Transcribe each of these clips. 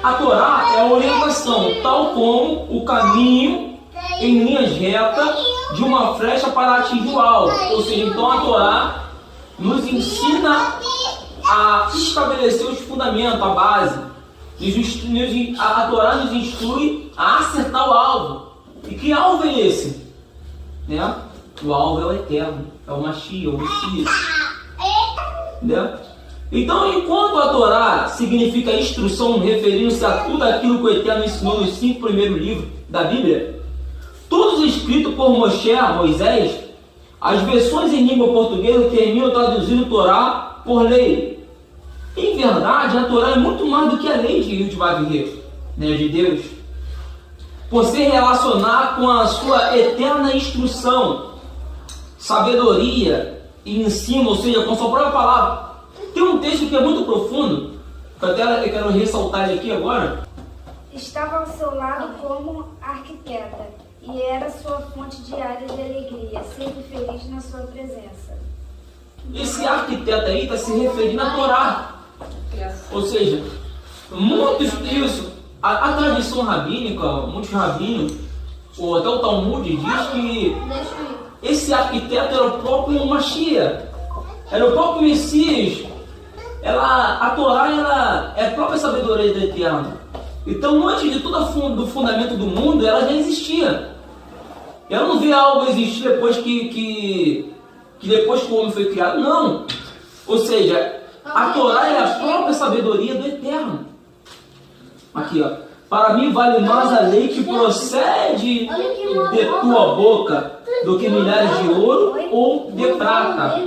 A Torá é a orientação, tal como o caminho em linhas retas de uma flecha para atingir o alvo. Ou seja, então a Torá nos ensina a estabelecer os fundamentos, a base. A Torá nos instrui a acertar o alvo. E que alvo é esse? Né? O alvo é o eterno, é o Mashiach, o Messias. Né? Então, enquanto a Torá significa instrução, referindo-se a tudo aquilo que o Eterno ensinou nos 5 primeiros livros da Bíblia, todos escritos por Moisés, as versões em língua portuguesa terminam traduzindo Torá por lei. Em verdade, a Torá é muito mais do que a lei de Yud-Vav-He, né, de Deus, por se relacionar com a sua eterna instrução, sabedoria e ensino, ou seja, com a sua própria palavra. Tem um texto que é muito profundo, que até eu quero ressaltar ele aqui agora. Estava ao seu lado como arquiteta, e era sua fonte diária de alegria, sempre feliz na sua presença. Esse arquiteto aí está se referindo à Torá. Ou seja, muitos disso, a tradição rabínica, muitos rabinos, ou até o Talmud diz que esse arquiteto era o próprio Mashiach, era o próprio Messias. A Torá é a própria sabedoria do Eterno. Então, antes de tudo do fundamento do mundo, ela já existia. Ela não vê algo existir depois que depois que o homem foi criado, não. Ou seja, a Torá é a própria sabedoria do Eterno. Aqui, ó. Para mim vale mais a lei que procede de tua boca do que milhares de ouro ou de prata.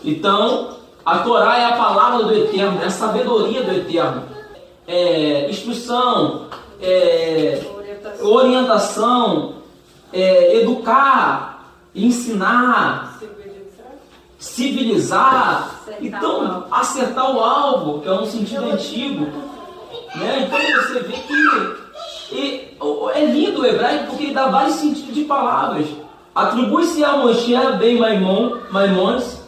Então, a Torá é a palavra do Eterno, é a sabedoria do Eterno. Instrução, orientação, educar, ensinar, civilizar. Então, acertar o alvo, que é um sentido antigo. Né? Então você vê que é lindo o hebraico porque ele dá vários sentidos de palavras. Atribui-se a Moshe ben Maimonides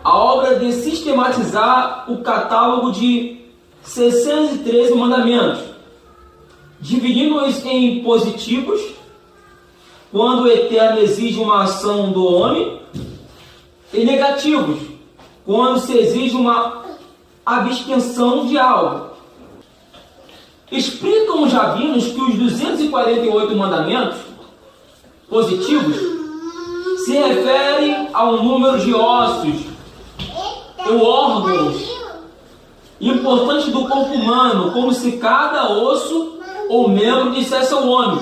a obra de sistematizar o catálogo de 613 mandamentos, dividindo-os em positivos, quando o Eterno exige uma ação do homem, e negativos, quando se exige uma abstenção de algo. Explicam os rabinos que os 248 mandamentos positivos se referem ao número de ossos ou órgãos importantes do corpo humano, como se cada osso ou membro dissesse ao homem: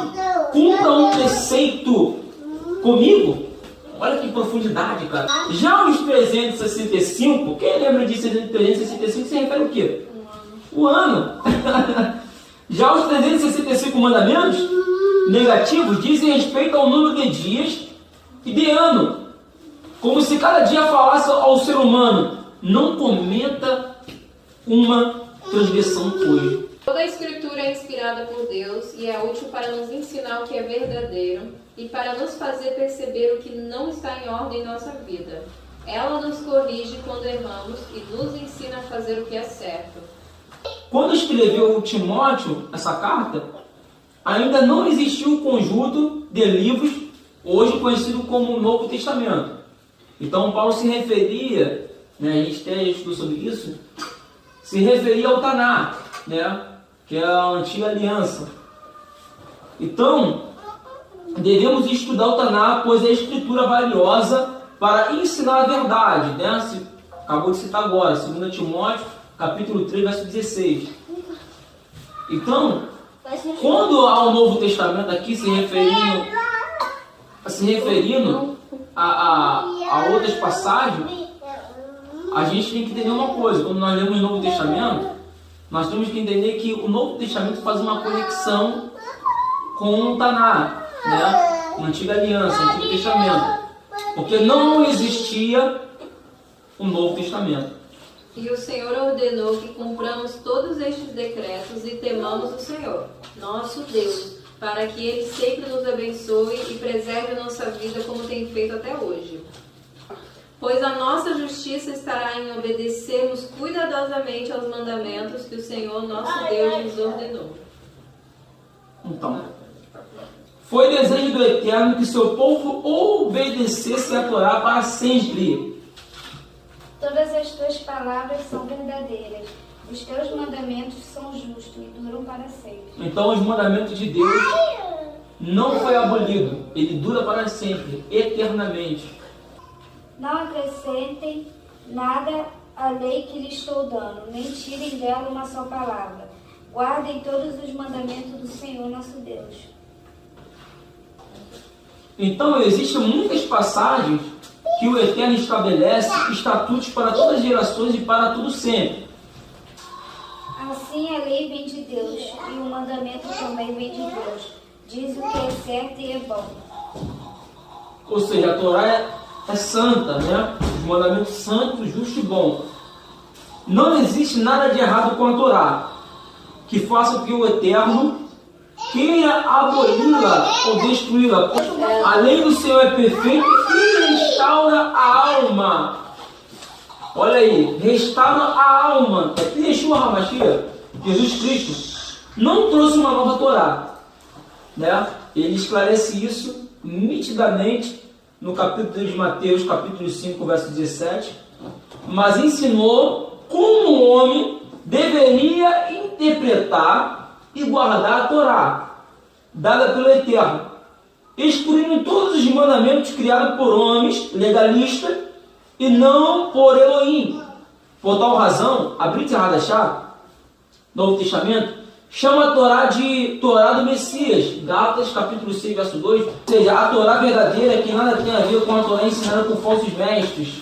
cumpra um preceito comigo. Olha que profundidade, cara. Já os 365, quem lembra disso? 365 se refere ao quê? O ano. Já os 365 mandamentos negativos dizem respeito ao número de dias e de ano, como se cada dia falasse ao ser humano: não cometa uma transgressão hoje. Toda a Escritura é inspirada por Deus e é útil para nos ensinar o que é verdadeiro e para nos fazer perceber o que não está em ordem em nossa vida. Ela nos corrige quando erramos e nos ensina a fazer o que é certo. Quando escreveu Timóteo essa carta, ainda não existia o conjunto de livros hoje conhecido como Novo Testamento. Então Paulo se referia, né, a gente até estudou sobre isso, se referia ao Taná, né, que é a antiga aliança. Então, devemos estudar o Taná, pois é a escritura valiosa para ensinar a verdade, né? Acabou de citar agora, 2 Timóteo, capítulo 3, verso 16. Então, quando há o Novo Testamento aqui se referindo a outras passagens, a gente tem que entender uma coisa. Quando nós lemos o Novo Testamento, nós temos que entender que o Novo Testamento faz uma conexão com o Taná, né? A Antiga Aliança, o Antigo Testamento. Porque não existia o Novo Testamento. E o Senhor ordenou que cumpramos todos estes decretos e temamos o Senhor, nosso Deus, para que Ele sempre nos abençoe e preserve a nossa vida como tem feito até hoje. Pois a nossa justiça estará em obedecermos cuidadosamente aos mandamentos que o Senhor nosso Deus nos ordenou. Então, foi desejo do Eterno que seu povo obedecesse a Torá para sempre. Todas as tuas palavras são verdadeiras. Os teus mandamentos são justos e duram para sempre. Então, os mandamentos de Deus não foi abolido. Ele dura para sempre, eternamente. Não acrescentem nada à lei que lhes estou dando, nem tirem dela uma só palavra. Guardem todos os mandamentos do Senhor nosso Deus. Então, existem muitas passagens que o Eterno estabelece estatutos para todas as gerações e para tudo sempre. Assim a lei vem de Deus, e o mandamento também vem de Deus. Diz o que é certo e é bom. Ou seja, a Torá é santa, né? Os mandamentos santos, justo e bom. Não existe nada de errado com a Torá que faça com que o Eterno queira aboli-la ou destruí-la. A lei do Senhor é perfeita e restaura a alma. Olha aí, restaura a alma. É Yeshua HaMashiach, Jesus Cristo, não trouxe uma nova Torá, né? Ele esclarece isso nitidamente no capítulo de Mateus, capítulo 5, verso 17, mas ensinou como o homem deveria interpretar e guardar a Torá, dada pelo Eterno, excluindo todos os mandamentos criados por homens legalistas e não por Elohim. Por tal razão, a Brit Hadashah, Novo Testamento, chama a Torá de Torá do Messias, Gálatas capítulo 6, verso 2, ou seja, a Torá verdadeira que nada tem a ver com a Torá ensinada por falsos mestres.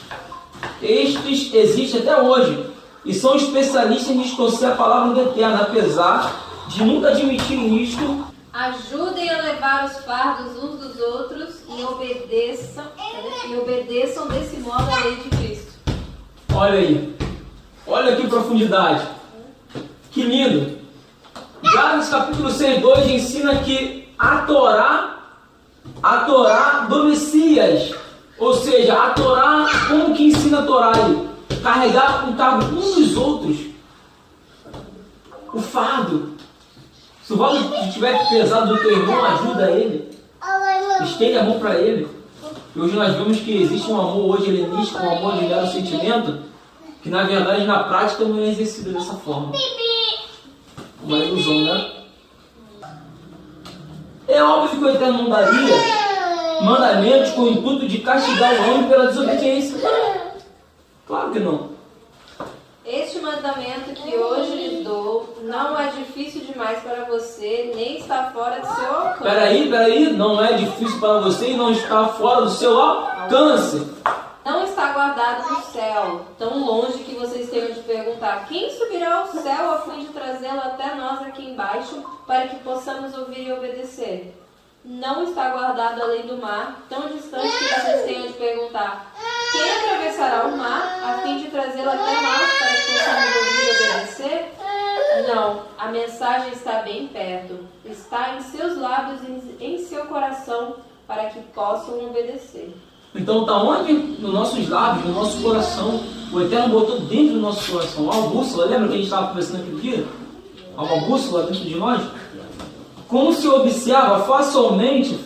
Estes existem até hoje e são especialistas em distorcer a palavra do Eterno, apesar de nunca admitirem isto. Ajudem a levar os fardos uns dos outros e obedeçam desse modo a lei de Cristo. Olha aí, olha que profundidade, que lindo. Gálatas capítulo 6, 2 ensina que a Torá do Messias, ou seja, a Torá, como que ensina a Torá aí? Carregar o cargo uns dos outros, o fardo. Se o fardo estiver pesado do teu irmão, ajuda ele, estende a mão para ele. E hoje nós vemos que existe um amor hoje helenístico, um amor de mero sentimento, que na verdade na prática não é exercido dessa forma. Uma ilusão, né? É óbvio que o Eterno não daria mandamentos com o intuito de castigar o homem pela desobediência. Claro que não. Este mandamento que hoje lhe dou não é difícil demais para você, nem está fora do seu alcance. Peraí, não é difícil para você e não está fora do seu alcance. Não está guardado no céu, tão longe que vocês tenham de perguntar: quem subirá ao céu a fim de trazê-lo até nós aqui embaixo, para que possamos ouvir e obedecer? Não está guardado além do mar, tão distante que vocês tenham de perguntar: quem atravessará o mar a fim de trazê-lo até nós, para que possamos ouvir e obedecer? Não, a mensagem está bem perto, está em seus lábios e em seu coração, para que possam obedecer. Então está onde? Nos nossos lábios, no nosso coração. O Eterno botou dentro do nosso coração. Há uma bússola, lembra que a gente estava conversando aquele dia? Há uma bússola dentro de nós? Como se observa facilmente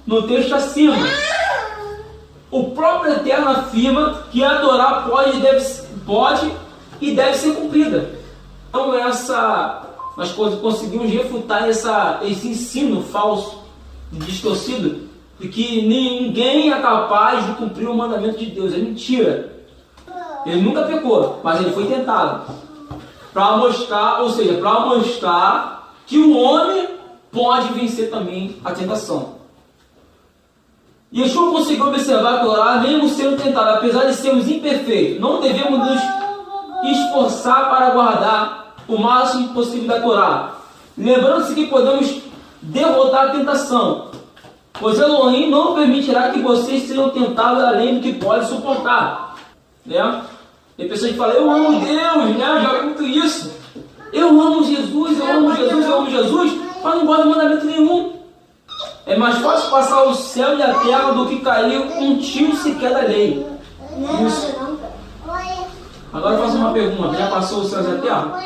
no texto acima. O próprio Eterno afirma que a Torá pode e deve ser cumprida. Então nós conseguimos refutar esse ensino falso, distorcido, de que ninguém é capaz de cumprir o mandamento de Deus. É mentira. Ele nunca pecou, mas ele foi tentado. Para mostrar que o homem pode vencer também a tentação. Yeshua conseguiu observar a Torá mesmo sendo tentado, apesar de sermos imperfeitos. Não devemos nos esforçar para guardar o máximo possível da Torá, lembrando-se que podemos derrotar a tentação, pois Elohim não permitirá que vocês sejam tentados além do que podem suportar, né? Tem pessoas que falam: eu amo Deus, né? Eu já ouvi muito isso. Eu amo Jesus, mas não guardo mandamento nenhum. É mais fácil passar o céu e a terra do que cair um tio sequer da lei. Isso. Agora eu faço uma pergunta. Já passou o céu e a terra?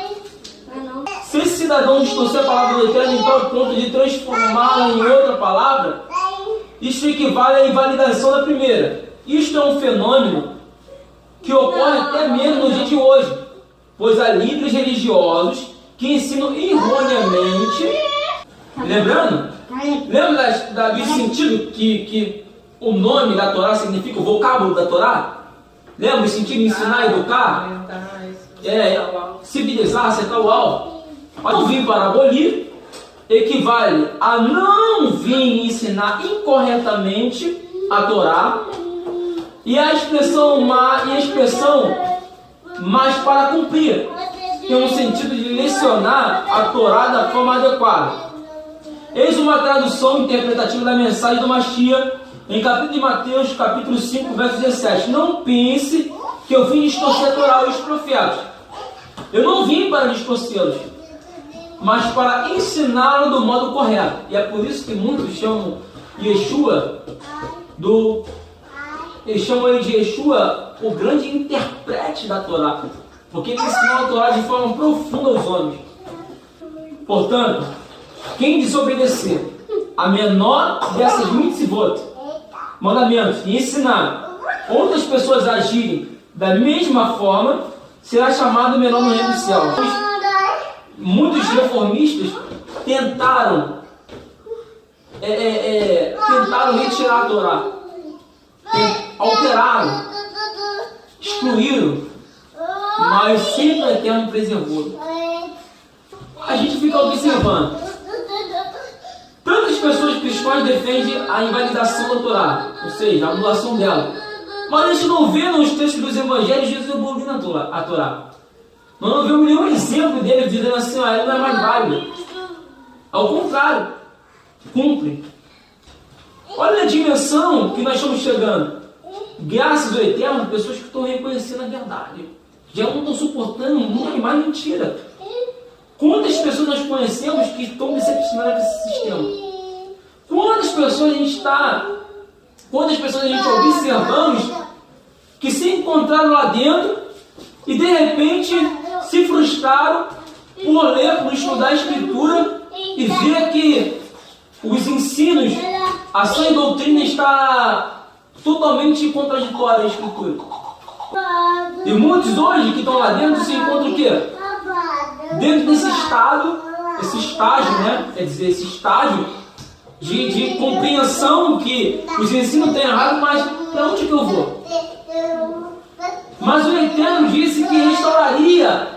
Se esse cidadão distorcer a palavra do Eterno em tal ponto de transformá-la em outra palavra, isto equivale à invalidação da primeira. Isto é um fenômeno que ocorre até mesmo no dia de hoje, pois há líderes religiosos que ensinam erroneamente. Lembrando? Lembra do sentido que o nome da Torá significa, o vocábulo da Torá? Lembra o sentido de ensinar, educar? Civilizar, acertar o alvo. Não vir para abolir equivale a não vir ensinar incorretamente a Torá e a expressão mais para cumprir, tem um sentido de lecionar a Torá da forma adequada. Eis uma tradução interpretativa da mensagem do Mashiach em capítulo de Mateus, capítulo 5, verso 17. Não pense que eu vim distorcer a Torá e os profetas. Eu não vim para distorcê-los, mas para ensiná-lo do modo correto. E é por isso que muitos chamam Yeshua eles chamam ele de Yeshua, o grande intérprete da Torá, porque ele ensinou a Torá de forma profunda aos homens. Portanto, quem desobedecer a menor dessas mitzvot, mandamentos, e ensinar outras pessoas a agirem da mesma forma, será chamado menor no reino do céu. Muitos reformistas tentaram retirar a Torá, alteraram, excluíram, mas sempre o Eterno preservou. A gente fica observando. Tantas pessoas cristãs defendem a invalidação da Torá, ou seja, a anulação dela. Mas a gente não vê nos textos dos evangelhos Jesus abolindo a Torá. Nós não vemos nenhum exemplo dele dizendo assim, ela não é mais válida. Ao contrário, cumpre. Olha a dimensão que nós estamos chegando. Graças ao Eterno, pessoas que estão reconhecendo a verdade. Já não estão suportando mais mentira. Quantas pessoas nós conhecemos que estão decepcionadas com esse sistema? Quantas pessoas a gente observamos que se encontraram lá dentro e de repente se frustraram por estudar a Escritura e ver que os ensinos, a sã doutrina está totalmente contraditória à Escritura. E muitos hoje que estão lá dentro se encontram o quê? Dentro desse estágio, né? Quer dizer, esse estágio de compreensão que os ensinos estão errados, mas para onde que eu vou? Mas o Eterno disse que restauraria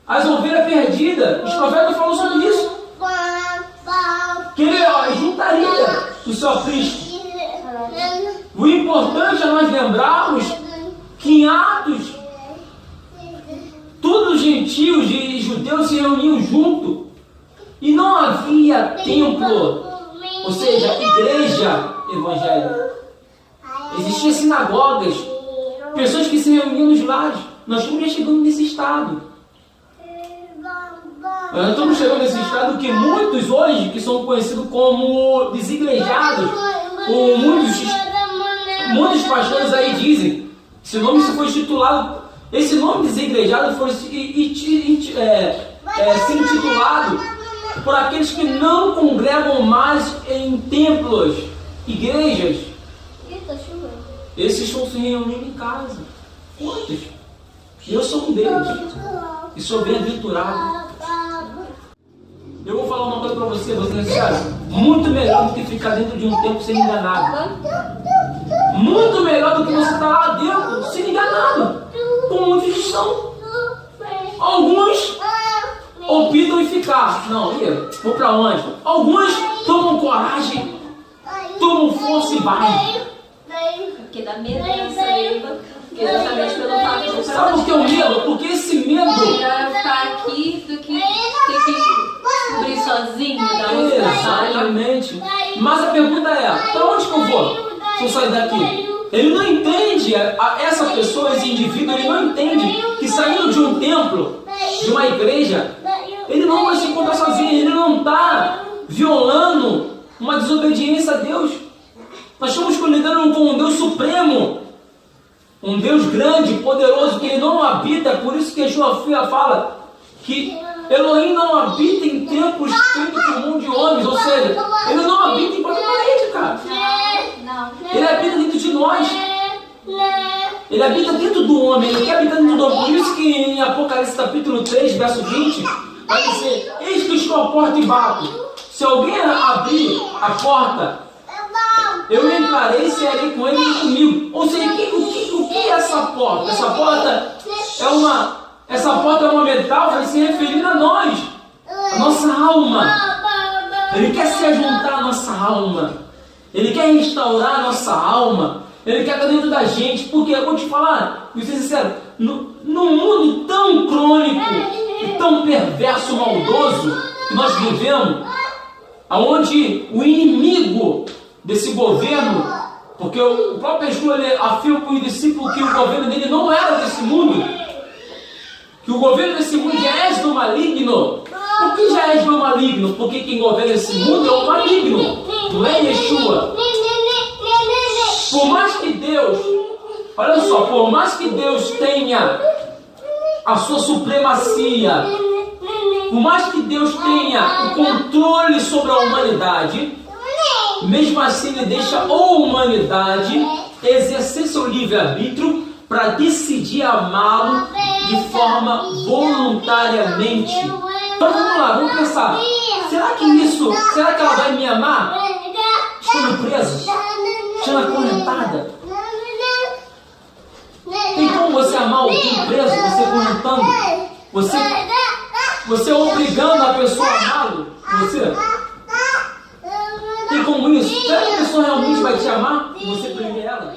as ovelhas perdidas. Os profetas falam sobre isso. Que ele juntaria o seu aprisco. O importante é nós lembrarmos que em Atos, todos os gentios e judeus se reuniam junto e não havia templo, ou seja, igreja evangélica. Existiam sinagogas, pessoas que se reuniam nos lares. Nós estamos já chegando nesse estado. Nós estamos chegando nesse estado que muitos hoje, que são conhecidos como desigrejados, ou muitos pastores aí dizem, esse nome se foi intitulado, esse nome desigrejado foi se intitulado por aqueles que não congregam mais em templos, igrejas. Esses estão se reunindo em casa. Quantos? Eu sou um deles. E sou bem-aventurado. Eu vou falar uma coisa para você, muito melhor do que ficar dentro de um templo sem enganado. Muito melhor do que você estar lá dentro sem enganado. Como muitos estão. Alguns optam em ficar. Não, vou para onde? Alguns tomam coragem, tomam força e vai. Porque dá medo de sair, exatamente pelo fato de você. Sabe por que o medo? Porque esse medo. Melhor ficar aqui do que ter que descobrir sozinho. Exatamente. Mas a pergunta é: para onde que eu vou se eu sair daqui? Ele não entende, essa pessoa, esse indivíduo, ele não entende que saindo de um templo, de uma igreja, ele não vai se encontrar sozinho, ele não está violando uma desobediência a Deus. Nós estamos lidando com um Deus supremo, um Deus grande, poderoso, que Ele não habita. Por isso que Joafia fala que Elohim não habita em templos feitos por mão de homens. Ou seja, Ele não habita em qualquer parede, cara. Ele habita dentro de nós. Ele habita dentro do homem. Ele quer habitar dentro do homem. Por isso que em Apocalipse capítulo 3, verso 20, vai dizer: eis que estou à porta e bato. Se alguém abrir a porta, eu entrarei e serei com ele e comigo. Ou seja, o que é essa porta? Essa porta é uma metáfora se referindo a nós, a nossa alma. Ele quer se ajuntar à nossa alma. Ele quer restaurar a nossa alma. Ele quer estar dentro da gente. Porque eu vou te falar, vou ser sincero, num mundo tão crônico e tão perverso, maldoso que nós vivemos, aonde o inimigo desse governo, porque o próprio Yeshua afirma para os discípulos que o governo dele não era desse mundo, que o governo desse mundo já é do maligno. Por que já é do maligno? Porque quem governa esse mundo é o maligno, não é Yeshua. Por mais que Deus, olha só, por mais que Deus tenha a sua supremacia, por mais que Deus tenha o controle sobre a humanidade, mesmo assim Ele deixa a humanidade exercer seu livre-arbítrio para decidir amá-lo de forma voluntariamente. Então vamos lá, vamos pensar. Será que ela vai me amar estando presa, estando acorrentada? Tem como você amar alguém preso, você acorrentando? Você obrigando a pessoa a amá-lo? Tem como isso? Será que a pessoa realmente vai te amar? Você prender ela?